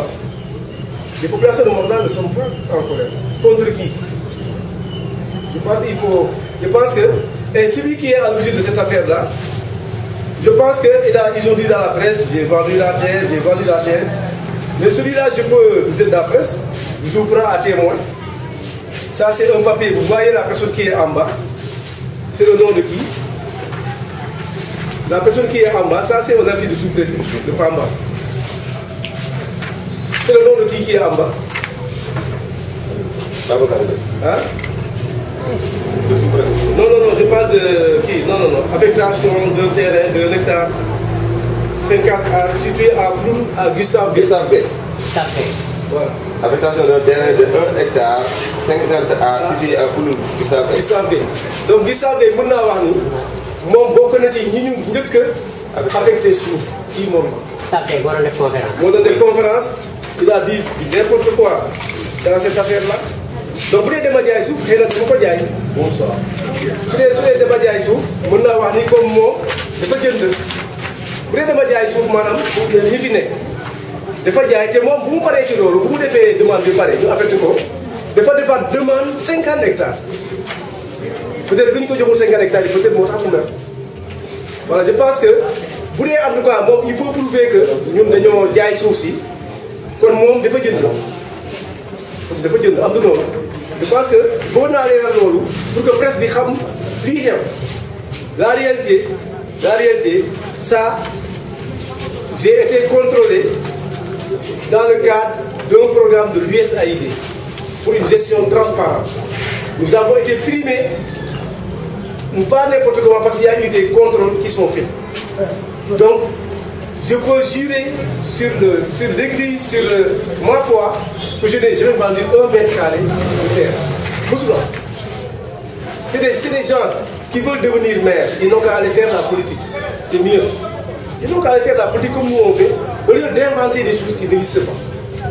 sens. Les populations de Morlan ne sont pas en colère. Contre qui? Je pense que, et celui qui est à l'origine de cette affaire-là, je pense qu'ils ont dit dans la presse, j'ai vendu la terre, mais celui-là, vous êtes dans la presse, je vous prends à témoin. Ça, c'est un papier, vous voyez la personne qui est en bas, c'est le nom de qui? La personne qui est en bas, ça c'est un article de sous-préfet, de Pamba. C'est le nom de qui est en bas? Hein? Non, je parle de qui? Non. Affectation d'un terrain de l'hectare 50 A situé à Floum, à Gustave B. Voilà. Affectation d'un terrain de 1 hectare 50 A situé à Floum, Gustave B. Donc Gustave B, mën naa wax ni moom bokk na ci ñi ñu njëkk a affecté suuf kii moom. moo doon def conférence. Il a dit n'importe quoi dans cette affaire-là. Donc, bu dee dama jaay suuf xëy na dama ko jaay. Bonsoir. su dee dama jaay suuf mën naa wax ni comme moom dafa jënd bu dee dama jaay suuf maanaam ñi fi nekk dafa jaay te moom bu mu paree ci loolu bu mu defee demande bi pare ñu affecté ko dafa defaat demande 50 hectares. Peut-être duñ ko joxul 50 hectares yi peut-être moo tax mu mer. Voilà, je pense que bu dee en tout cas moom il faut prouver que ñun dañoo jaay suuf si. kon moom dafa jënd am na noonu je pense que boo naa leeral loolu pour que presse bi xam lii xew la réalité ça j'ai été contrôlé dans le cadre d'un programme de l'USAID pour une gestion transparente. Nous avons été primés, pas n'importe comment, parce qu'il y a eu des contrôles qui sont faits. Donc je peux jurer sur l'église, sur ma foi, que je n'ai jamais vendu 1 mètre carré de terre. C'est des gens qui veulent devenir maires, ils n'ont qu'à aller faire la politique. C'est mieux. Ils n'ont qu'à aller faire la politique comme nous on fait, au lieu d'inventer des choses qui n'existent pas.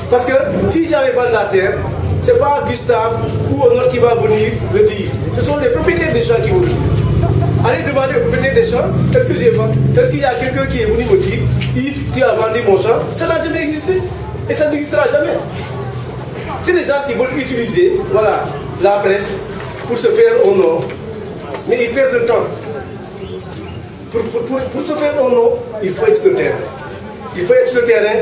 Parce que si j'avais vendu la terre, ce n'est pas Gustave ou un autre qui va venir le dire. Ce sont les propriétaires des champs qui vont le dire. Allez demander aux propriétaires des champs, est-ce que j'ai vendu? Est-ce qu'il y a quelqu'un qui est venu me dire, Yves, tu as vendu mon champ? Ça n'a jamais existé. Et ça n'existera jamais. C'est des gens qui veulent utiliser, voilà, la presse pour se faire un nom. Mais ils perdent le temps. Pour se faire un nom, il faut être sur le terrain. Il faut être sur le terrain,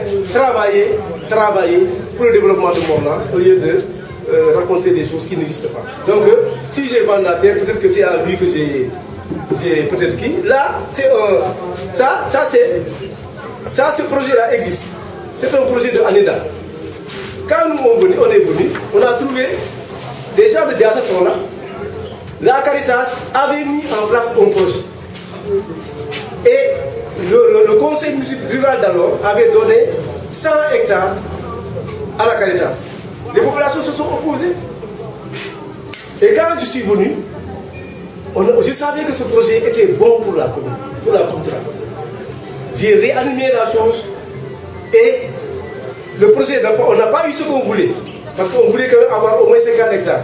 travailler pour le développement de Morlan, au lieu de raconter des choses qui n'existent pas. Donc, si j'ai vendu la terre, peut-être que c'est à lui que j'ai peut-être qui. Là, c'est ce projet-là existe. C'est un projet de Aneda. Quand nous on est venus, on a trouvé des gens de Diassa sont là. La Caritas avait mis en place un projet. Et le conseil municipal rural d'alors avait donné 100 hectares à la Caritas. Les populations se sont opposées. Et quand je suis venu, je savais que ce projet était bon pour la commune, pour la commune. J'ai réanimé la chose et le projet, on n'a pas eu ce qu'on voulait. Parce qu'on voulait quand même avoir au moins 50 hectares.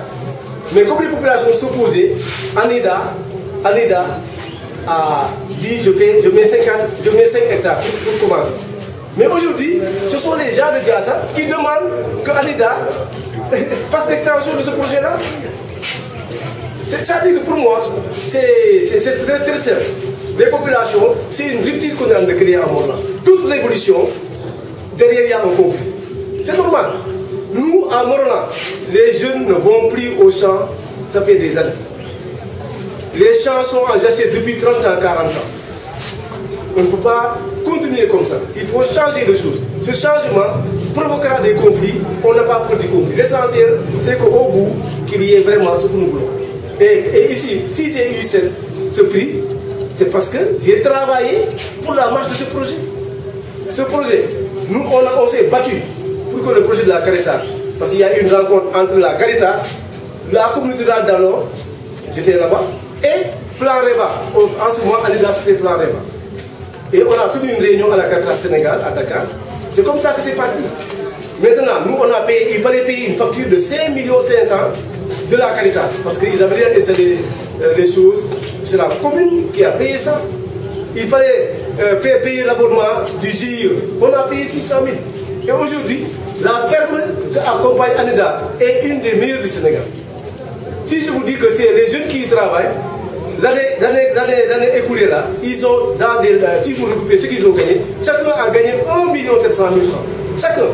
Mais comme les populations s'opposaient, Aneda a dit je mets 5 hectares pour commencer. Mais aujourd'hui, ce sont les gens de Diassa qui demandent que Aneda fasse l'extension de ce projet-là. C'est-à-dire que pour moi, c'est très simple. Les populations, c'est une rupture qu'on est en train de créer à Morlan. Toute révolution, derrière il y a un conflit. C'est normal. Nous, à Morlan, les jeunes ne vont plus au champ, ça fait des années. Les champs sont en jachère depuis 30 ans, 40 ans. On ne peut pas continuer comme ça. Il faut changer les choses. Ce changement provoquera des conflits. On n'a pas peur du conflit. L'essentiel, c'est qu'au bout, qu'il y ait vraiment ce que nous voulons. Et ici, si j'ai eu ce prix, c'est parce que j'ai travaillé pour la marche de ce projet. Ce projet, nous, on s'est battu pour que le projet de la Caritas, parce qu'il y a eu une rencontre entre la Caritas, la communauté rurale d'alors, j'étais là-bas, et Plan Reva. En ce moment, Aneda, c'était Plan Reva. Et on a tenu une réunion à la Caritas Sénégal, à Dakar. C'est comme ça que c'est parti. Maintenant, nous, on a payé, il fallait payer une facture de 5 500 000 de la Caritas, parce qu'ils avaient déjà installé les choses. C'est la commune qui a payé ça. Il fallait faire payer l'abonnement du GIE. On a payé 600 000. Et aujourd'hui, la ferme qui accompagne Anida est une des meilleures du Sénégal. Si je vous dis que c'est les jeunes qui y travaillent, l'année écoulée là, ils ont, dans des, si vous recoupez ce qu'ils ont gagné, chacun a gagné 1 700 000 francs. Chacun.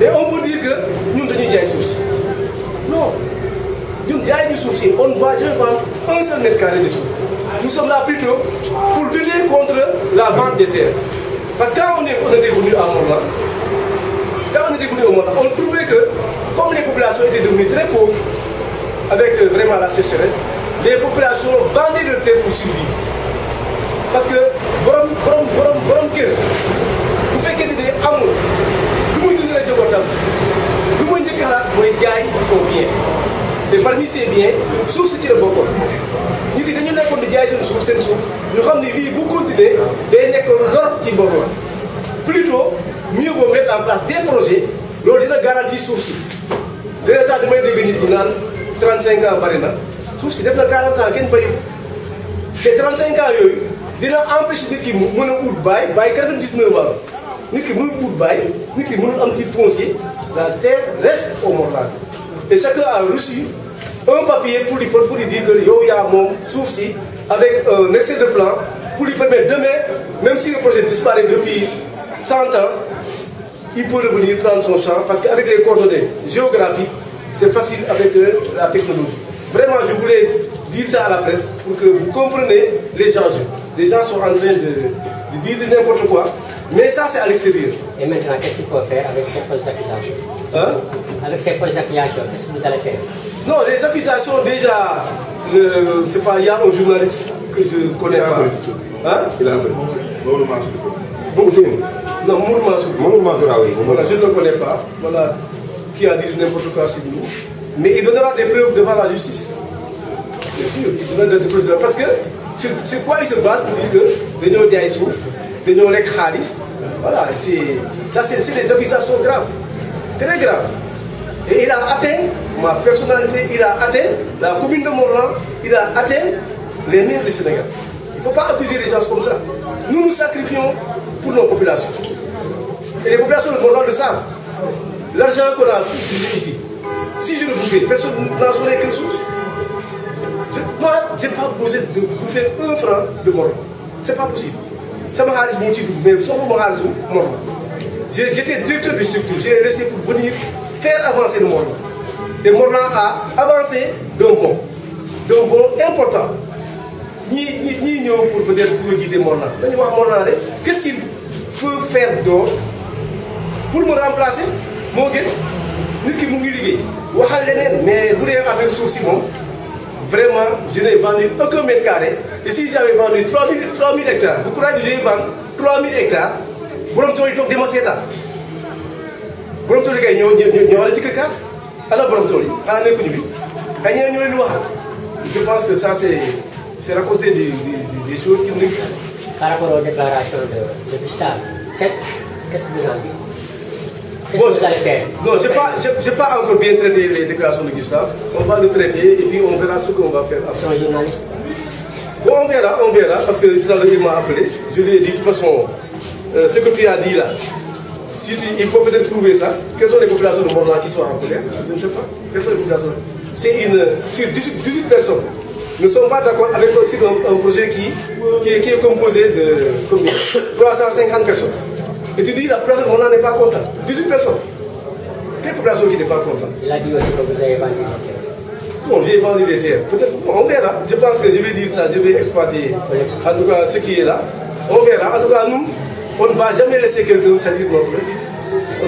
Et on vous dit que nous devons dire souci. Non. Nous devons du souci. On ne va jamais vendre un seul mètre carré de souci. Nous sommes là plutôt pour lutter contre la vente des terres. Parce que quand on était venu à Morlan, on trouvait que, comme les populations étaient devenues très pauvres, avec vraiment la sécheresse, les populations vendaient leurs terres pour survivre. Parce que, borom kër, bu fekkee ne amul lu muy dundee la njabootam, lu muy njëkk a xalaat mooy jaay son bien. Et parmi ces biens, suuf si ci la bokkoon. Nit yi dañu nekkoon di jaay seen suuf, ñu xam ne lii bu continuer day nekk lor ci Morlan. Plutôt, mieux vaut mettre en place des projets, loolu dina garantir suuf si. Déjà sax damay dégg nit ñi naan 35 ans bari na, suuf si def na 40 ans kenn bayu. Te 35 ans yooyu dina empêcher nit ki mu mën a ut bail 99 ans. Nit ki mënul ut bail, nit ki mënul am titre foncier, la terre reste au Morlan. Et chacun a reçu un papier pour lui dire que yow yaa moom suuf si avec un excès de plan pour lui permettre demain, même si le projet disparaît depuis 100 ans, il peut revenir prendre son champ parce qu'avec les coordonnées géographiques, c'est facile avec la technologie. Vraiment, je voulais dire ça à la presse pour que vous compreniez les enjeux. Les gens sont en train de dire n'importe quoi, mais ça c'est à l'extérieur. Et maintenant, qu'est-ce qu'il faut faire avec ces fausses accusations? Hein? Avec ces fausses accusations, qu'est-ce que vous allez faire? Non, les accusations, déjà, c'est pas, il y a un journaliste que je ne connais pas. Hein? Il a un peu. Non, voilà, je ne le connais pas. Voilà, qui a dit n'importe quoi sur nous. Mais il donnera des preuves devant la justice. Bien sûr, il donnera des preuves. Parce que c'est quoi il se base pour dire que de nos diaïsouf, de nos lek khalis. Voilà, c'est des accusations graves. Très graves. Et il a atteint ma personnalité, il a atteint la commune de Morlan, il a atteint les maires du Sénégal. Il ne faut pas accuser les gens comme ça. Nous nous sacrifions pour nos populations. Et les populations de Morlan le savent. L'argent qu'on a utilisé ici, si je le bouffais, personne n'en saurait quelque chose. Moi, je n'ai pas besoin de bouffer 1 franc de Morlan. Ce n'est pas possible. Ça m'a arrêté mon titre, mais ça m'a arrêté Morlan. J'étais directeur de structure, j'ai laissé pour venir faire avancer le Morlan. Et Morlan a avancé d'un bond important. Ni pour peut-être pour guider Morlan. Qu'est-ce qu'il peut faire d'autre pour me remplacer? Mais vous avez avec souci, vraiment, je n'ai vendu aucun mètre carré. Et si j'avais vendu 3000 hectares, vous croyez que j'ai vendu 3000 hectares? Vous avez démontré ça. Vous avez dit alors, je pense que ça, c'est raconter des choses qui n'existent pas. Par rapport aux déclarations de Gustave, qu'est-ce que vous en dites? Qu'est-ce que vous allez faire? Non, je n'ai pas encore bien traité les déclarations de Gustave. On va le traiter et puis on verra ce qu'on va faire après. Son journaliste? Bon, on verra, parce que tout à l'heure il m'a appelé. Je lui ai dit de toute façon, ce que tu as dit là, il faut peut-être trouver ça. Quelles sont les populations de Morlan qui sont en colère? Je ne sais pas. Quelles sont les populations? C'est sur 18 personnes. Nous ne sommes pas d'accord avec aussi un projet qui est composé de 350 personnes. Et tu dis la population de Morlan n'est pas contente. 18 personnes. Quelle population qui n'est pas contente? Il a dit aussi que vous avez vendu des terres. Bon, j'ai vendu des terres. Peut-être, on verra. Je pense que je vais dire ça, je vais exploiter en tout cas ce qui est là. On verra. En tout cas, nous, on ne va jamais laisser quelqu'un salir notre nom. On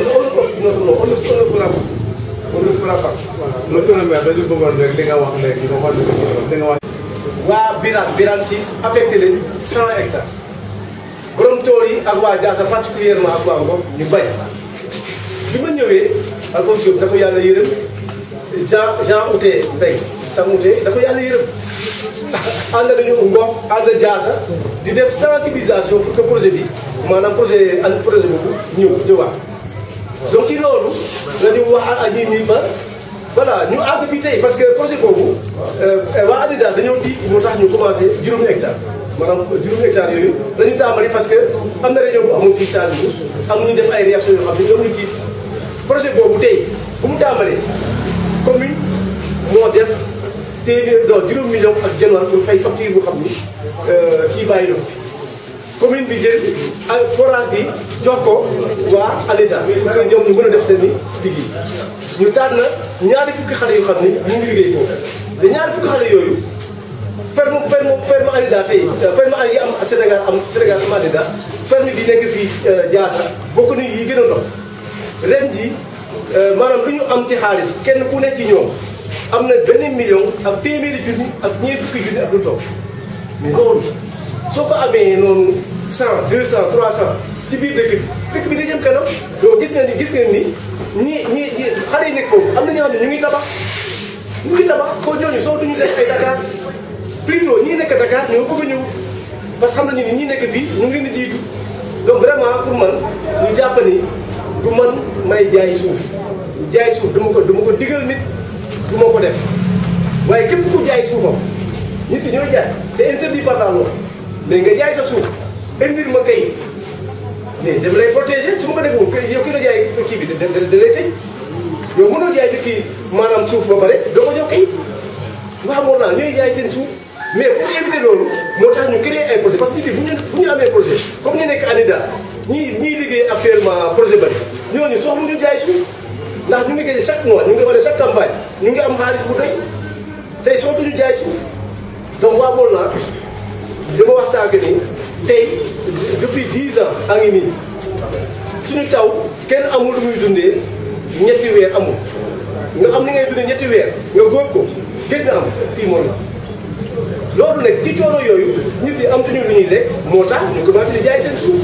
ne fera pas. On ne fera pas. Monsieur le maire, dañu bëggoon rek li nga wax léegi nga xool li nga wax. waa Birane 6 affecté leen 100 hectares. borom tool yi ak waa Diassa particulièrement ak waa Ngor ñu bañ. bi ma ñëwee Alphonse Diop dafa yàlla yërëm Jean Outé Mbengue Sam Outé dafa yàlla yërëm ànd nañu Ngor ànd Diassa di def sensibilisation pour que projet bi maanaam projet boobu ñëwaat. donc ci loolu la ñu wax ak ñi ba voilà ñu àgg fii tey parce que projet boobu waa ADIDA dañoo di moo tax ñu commencé juróomi hectare maanaam juróomi hectares yooyu la ñu tàmbali parce que am na réunion bu amul fii Sadio am ñu def ay réaction yoo xam ne ñoom ñu ci projet boobu tey bu mu tàmbalee commune moo def téeméer juróom million ak genn pour fay facture bu xam ni kii bàyyi na ko fi commune bi jël ak forage bi jox ko waa ALEDA pour que ñoom ñu mën a def seen i liggéey ñu tànn ñaari fukki xale yoo xam ni ñu ngi liggéey foofu te ñaari fukki xale yooyu ferme ALEDA tey ferme yi am Sénégal am ALEDA ferme bi nekk fii Diassa bokk na yi gën a ndox ren ji maanaam lu ñu am ci xaalis kenn ku nekk ci ñoom am na benn million ak téeméeri junni ak ñeent fukki junni ak lu toog mais loolu soo ko amee noonu 100 200 300 ci biir dëkk bi day jëm kanam donc gis ngeen ni ñi xale yi nekk foofu am na ñoo xam ne ñu ngi tabax ko ñooñu soo duñu def ay Dakar plutôt ñii nekk Dakar ñoo bëgg a ñëw parce que xam nañu ni ñii nekk fii ñu ngi leen di jiitu donc vraiment pour man ñu jàpp ni du man may jaay suuf dama ko digal nit du ma ko def waaye képp ku jaay suufam nit yi ñooy jaay c'est interdit par la loi mais nga jaay sa suuf indil ma kayit mais dama lay protéger su ma ko defoo yow ki la jaay kii bi da lay tëj yow mënoo jaay nit ki maanaam suuf ba pare doo ko jox kayit waaw moo naa ñooy jaay seen suuf mais pour éviter loolu moo tax ñu créer ay projet parce que nit yi bu ñu amee projet comme ñu nekk ANIDA ñii liggéey actuellement projet bari ñooñu soxlu ñu jaay suuf ndax ñu ngi gagné chaque mois ñu ngi wane chaque campagne ñu ngi am xaalis bu doy tey sootuñu jaay suuf donc waa bool naa dama wax sànq ni tey depuis 10 ans a ngi nii suñu taw kenn amul lu muy dundee ñetti weer amul nga am ni ngay dundee ñetti weer nga góob ko gëj na am fii moom la loolu nag ci coono yooyu nit ñi am tuñu lu ñuy lekk moo tax ñu commencé di jaay seen suuf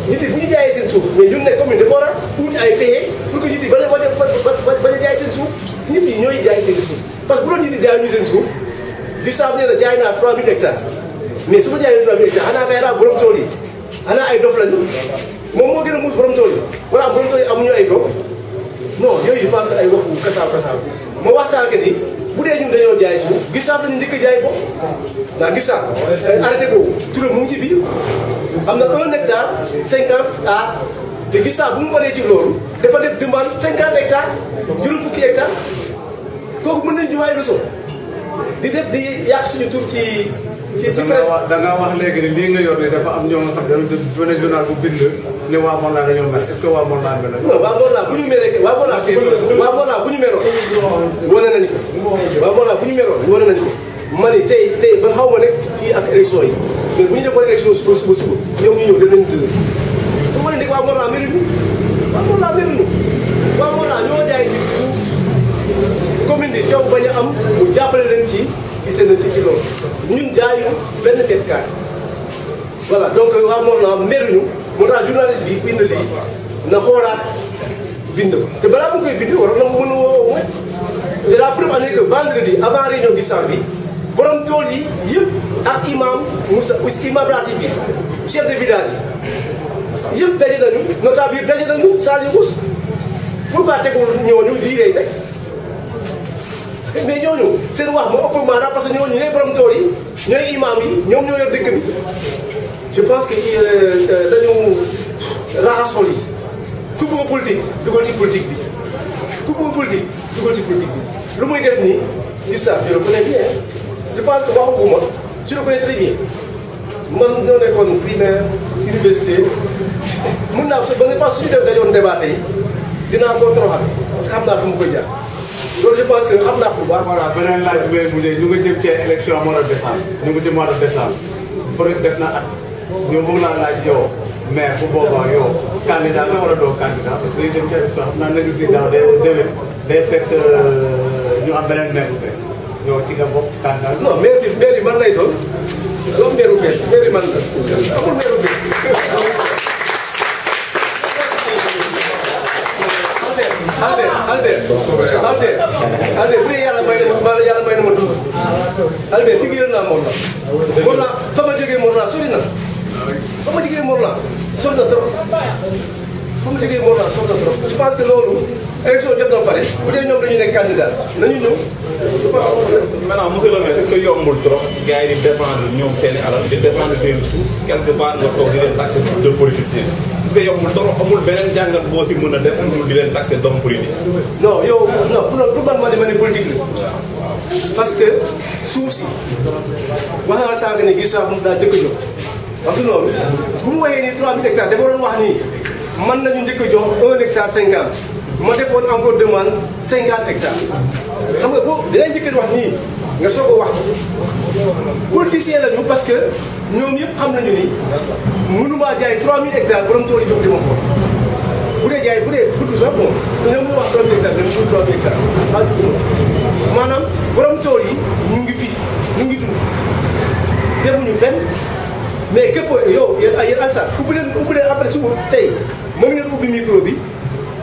nit ñi bu ñu jaayee seen suuf mais ñun ne commune dafa war a ut ay pexe pour que nit ñi bañ a jaay seen suuf nit ñi ñooy jaay seen suuf parce que bu doon nit ñi jaay ñu seen suuf di saaf nee na jaay naa 3000 hectares mais su ma jaayee 3000 hectares xanaa kay borom tool yi xanaa ay dof lañu moom moo gën a muus borom tool yi wala borom tool yi amuñu ay doom non yooyu je pense que ay waxu kasaaw ma wax sànq ni bu dee ñun dañoo jaay suuf gisaab lañu njëkk a jaay ko ndax gisaab arrêté boobu turam mu ngi ci biir am na 1 hectare 50 à te gisaab bu mu paree ci loolu dafa def demande 50 hectares juróom fukki hectares kooku mën nañu joxaay leçon di def di yàq suñu tur ci presse. da nga wax léegi ni lii nga yor ne dafa am ñoo nga xam ne benn journal bu bind ne waa Mollah dañoo mel est-ce que waa Mollah mel na. non waa Mollah bu ñu meree waa Mollah bu ñu meroon wane nañu ko waa Mollah bu ñu meroon wane nañu ko ma ni tey ba xaw ma ne fii ak élection yi mais bu ñu defoon élection suba ñoom ñu ñëw danañu dëgër bu ma leen di waa Mollah meruñu waa Mollah ñoo jaay si suuf commune bi coow bañ a am mu jàppale leen ci loolu ñun jaayu benn hectare voilà donc waa Mollah meruñu moo tax journaliste bi bind lii na xoolaat bind ko te balaa mu koy bind waroon na mu mën a woo c'est la première année que vendredi avant réunion Guissane bi borom tool yi yëpp ak imam ratib bi chef de village yi yëpp daje nañu notable yëpp daje nañu Sadio Kous pourquoi tegul ñooñu lii lay teg mais ñooñu seen wax moo ëpp maanaam parce que ñooñu ñooy borom tool yi ñooy imam yi ñoom ñoo yor dëkk bi je pense que dañu raxas xol yi ku bëgg politique dugal ci politique bi ku bëgg politique dugal ci politique bi lu muy def nii gis naa je le connais bien je pense que waxaguma je le connais très bien man ñoo nekkoon primaire université mën naa ba ne pas suñu def dañoon débat yi dinaa ko toroxal parce que xam naa fi mu koy jaar loolu je pense que xam naa ko bu baax. voilà beneen laaj bi may mujjee ñu ngi jëm ci élection mois de décembre ñu ngi ci mois de décembre peut-être des na at ñu bëgg naa laaj yow maire bu boobaa yow candidat nga war a doon candidat parce que li jëm ci élection xam naa ne gis nga daaw déwén day fekk ñu am beneen maire bu bees yow ci nga bokk candidat. non maire bi man lay doon loolu maire bu bees maire bi man la amul maire bu bees. Albert bu dee yàlla may na ma dund Albert liggéeyal naa Mollah fa ma jógee Mollah sori na fa ma jógee Mollah sori na trop je pense que loolu élection jot na pare bu dee ñoom dañu nekk candidat nañu ñëw. maintenant monsieur le maire est-ce que yombul trop gars yi di défendre ñoom seen i alal di défendre seen suuf quelque part nga toog di leen taxé de politicien est-ce que yombul trop amul beneen jàngat boo si mën a def di leen taxé d'homme politique. non yow non pour man ma ne politique la parce que suuf si wax naa la sànq ne gis naa moom daa jëkk a jox wax du loolu bu mu waxee nii 3000 hectares dafa doon wax nii man nañu njëkk a jox 1 hectare 50 ma defoon encore demande 50 hectares xam nga boo dinañ njëkk a wax nii nga soog a wax politicien lañu parce que ñoom yëpp xam nañu ni mënumaa jaay 3000 hectares borom tool yi jox di ma ko bu dee jaay bu dee gudd sax bon ñoom ñu wax 3000 hectares dañu ko 3000 hectares waa ji ko maanaam borom tool yi ñu ngi fi ñu ngi dund demuñu fenn mais képp yow yéen Alassane ubbi leen après suba tey mën ngeen ubbi micro bi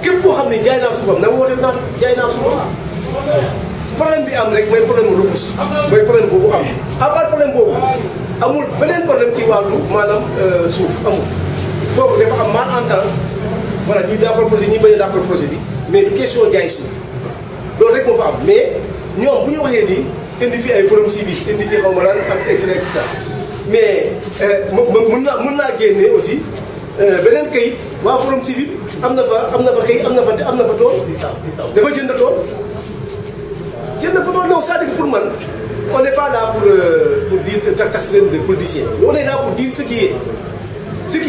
képp koo xam ne jaay naa suufam na ma woote naa jaay naa suufam problème bi am rek mooy problème mu lukus mooy problème boobu am à part problème boobu amul beneen problème ci wàllu maanaam suuf amul foofu dafa am malentente voilà ñii d'accord projet ñii bañ a d'accord projet bi mais du question jaay suuf loolu rek moo fa am mais ñoom bu ñu waxee nii indi fi ay forum civil indi fi xaw ma lan ak et cetera mais mën naa génne aussi beneen kayit waa forum civil am na fa kayit am na fa tool dafa jënd tool non c'est-à-dire pour man on n'est pas là pour dire tax leen de politicien on est là pour dire ce qui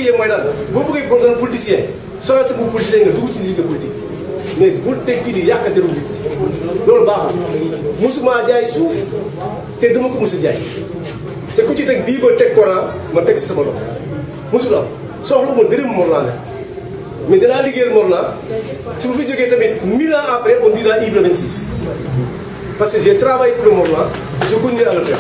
est mooy lan boo bëggee bon doon politicien sonal sa bu politicien nga dugg ci ligue politique mais bul teg fii di yàq deru nit loolu baaxul musuma jaay suuf te dama ko mos a jaay te ku ci teg bii ba teg Coran ma teg si sama loxo mosul am soxla ma dërëm Morlan la mais danaa liggéeyal Morlan su ma fi jógee tamit 1000 ans après on dira Ibra 26 parce que j'ai travaillé pour le Morlan je continue à le faire.